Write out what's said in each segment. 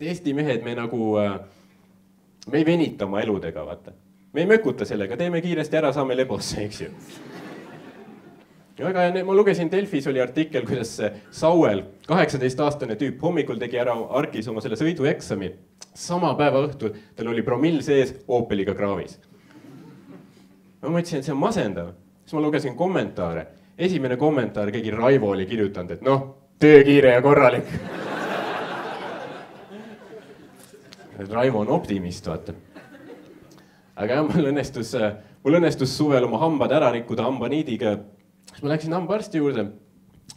Eesti mehed, me ei venita oma eludega, vaata. Me ei mökuta sellega, teeme kiiresti ära, saame lebosse, eks ju. Väga hea, ma lugesin Delfis oli artikkel, kuidas Sauel, 18-aastane tüüp, hommikul tegi ära Arkis oma selle sõidueksami. Sama päeva õhtul tal oli promill sees Opeliga kraavis. Ma mõtlesin, et see on masendav. Siis ma lugesin kommentaare. Esimene kommentaar, keegi Raivo oli kirjutanud, et noh, töö kiire ja korralik. Raivo on optimist, vaata. Aga jah, mul õnnestus suvel oma hambad ära rikkuda hambaniidiga. Siis ma läksin hambaarsti juurde,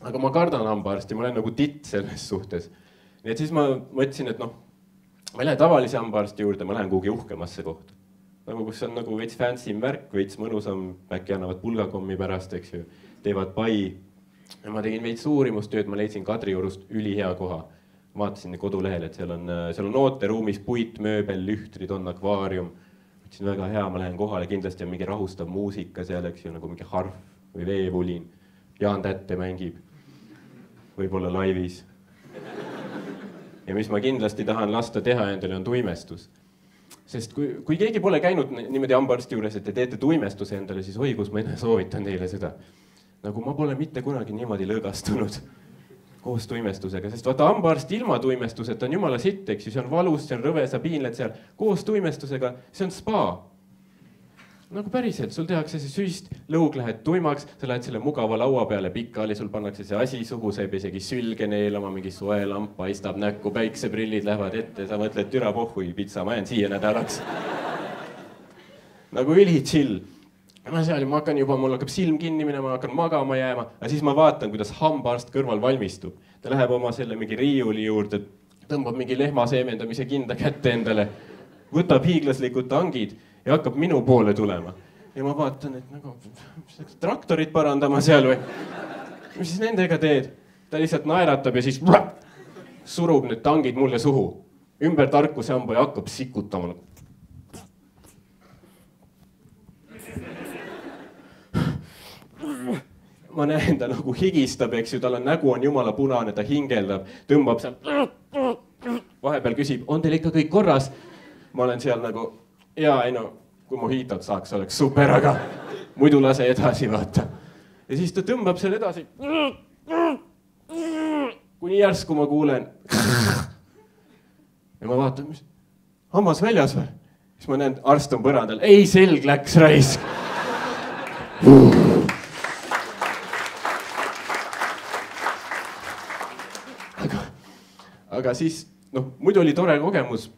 aga ma kardan hambaarsti, ma olen nagu titt selles suhtes. Nii et siis ma mõtlesin, et noh, ma ei lähe tavalise hambaarsti juurde, ma lähen kuhugi uhkemasse kohta. Nagu kus on nagu veits fancy värk, veits mõnusam, äkki annavad pulgakommi pärast, eks ju, teevad pai. Ja ma tegin veits uurimustööd, ma leidsin Kadriorust ülihea koha. Vaatasin kodulehel, et seal on ooteruumis puit, mööbel, lühtrid, on akvaarium. Mõtlesin väga hea, ma lähen kohale, kindlasti on mingi rahustav muusika seal, eks ju, nagu mingi harf või veevulin. Jaan Tätte mängib, võib-olla laivis. Ja mis ma kindlasti tahan lasta teha endale on tuimestus. Sest kui keegi pole käinud niimoodi hambaarsti juures, et te teete tuimestuse endale, siis kus ma soovitan teile seda. Nagu ma pole mitte kunagi niimoodi lõõgastunud koos tuimestusega, sest vaata hambaarst ilma tuimestuseta on jumala sitt, eks ju, see on valus, see on rõve, sa piinled seal. Koos tuimestusega, see on spa. Nagu päriselt, sul tehakse see süst, lõug lähed tuimaks, sa lähed selle mugava laua peale pikali, sul pannakse see asi suhu, sa ei pea isegi sülge neelama, mingi soe lamp paistab näkku, päikseprillid lähevad ette, sa mõtled türa pohhui, pitsa, ma jään siia nädalaks. Nagu üli chill. Ma hakkan juba, mul hakkab silm kinni minema, ma hakkan magama jääma, aga siis ma vaatan, kuidas hambaarst kõrval valmistub. Ta läheb oma selle mingi riiuli juurde, tõmbab mingi lehmaseemendamise kinda kätte endale, võtab hiiglaslikud tangid ja hakkab minu poole tulema. Ja ma vaatan, et nagu traktorit parandama seal või. Mis siis nendega teed? Ta lihtsalt naeratab ja siis surub need tangid mulle suhu. Ümber tarkuse hamba ja hakkab sikutama. Ma näen, ta nagu higistab, eks ju, tal on nägu on jumala punane, ta hingeldab, tõmbab seal. Vahepeal küsib, on teil ikka kõik korras? Ma olen seal nagu, jaa, ei no, kui mohitot saaks, oleks super, aga muidu lase edasi, vaata. Ja siis ta tõmbab seal edasi. Kuni järsku ma kuulen. Ja ma vaatan, mis? Hammas väljas või? Siis ma näen, arst on põrandal. Ei, selg läks raisk. Aga siis, noh, muidu oli tore kogemus.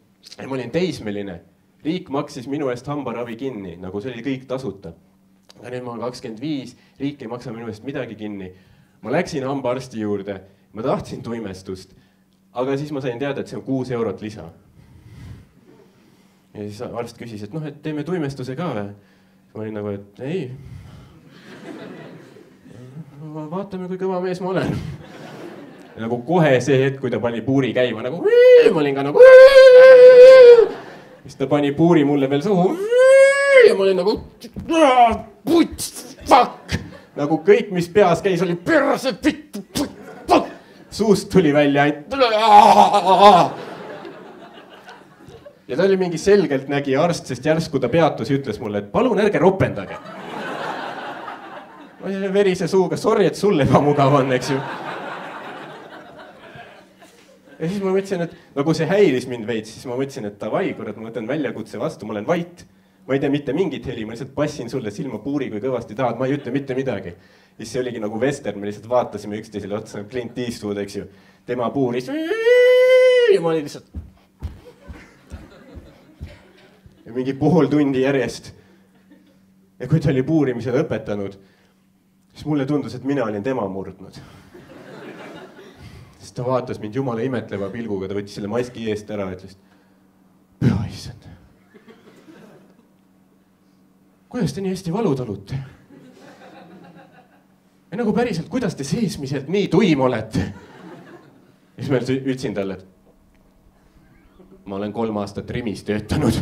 Ma olin teismeline. Riik maksis minu eest hambaravi kinni, nagu see oli kõik tasuta. Aga nüüd ma olen 25, riik ei maksa minu eest midagi kinni. Ma läksin hambaarsti juurde, ma tahtsin tuimestust, aga siis ma sain teada, et see on 6 eurot lisa. Ja siis arst küsis, et noh, et teeme tuimestuse ka või? Ma olin nagu, et ei. Vaatame, kui kõva mees ma olen. Ja nagu kohe see hetk, kui ta pani puuri käima, nagu ma olin ka nagu siis ta pani puuri mulle veel suhu ja ma olin nagu fuck. Nagu kõik, mis peas käis, oli perse suust tuli välja ainult. Ja ta oli mingi selgelt nägi arst, sest järsku ta peatus ja ütles mulle, et palun ärge ropendage. Ma olin verise suuga, sorry, et sul ebamugav on, eks ju. Ja siis ma mõtlesin, et nagu see häiris mind veits, siis ma mõtlesin, et davai, kurat, ma võtan väljakutse vastu, ma olen vait. Ma ei tea mitte mingit heli, ma lihtsalt passin sulle silma puuri, kui kõvasti tahad, ma ei ütle mitte midagi. Siis see oligi nagu western, me lihtsalt vaatasime üksteisele otsa, Clint Eastwood, eks ju. Tema puuris ja ma olin lihtsalt. Ja mingi pool tundi järjest. Ja kui ta oli puurimise lõpetanud, siis mulle tundus, et mina olin tema murdnud. Ta vaatas mind jumala imetleva pilguga, ta võttis selle maski eest ära ja ütles, püha issand. Kuidas te nii hästi valu talute? Ja nagu päriselt, kuidas te seesmiselt nii tuim olete? Ja siis ma ütlesin talle, et ma olen 3 aastat Rimis töötanud.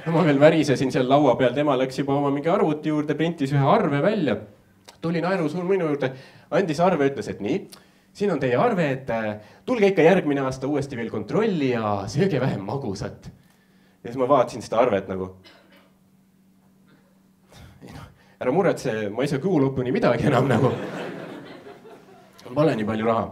Ma veel värisesin seal laua peal, tema läks juba oma mingi arvuti juurde, printis ühe arve välja. tuli naerusuur minu juurde, andis arve, ütles, et nii, siin on teie arve, et tulge ikka järgmine aasta uuesti veel kontrolli ja sööge vähem magusat. Ja siis ma vaatasin seda arvet nagu. Ära muretse, ma ei saa kuu lõpuni midagi enam nagu. Pole nii palju raha.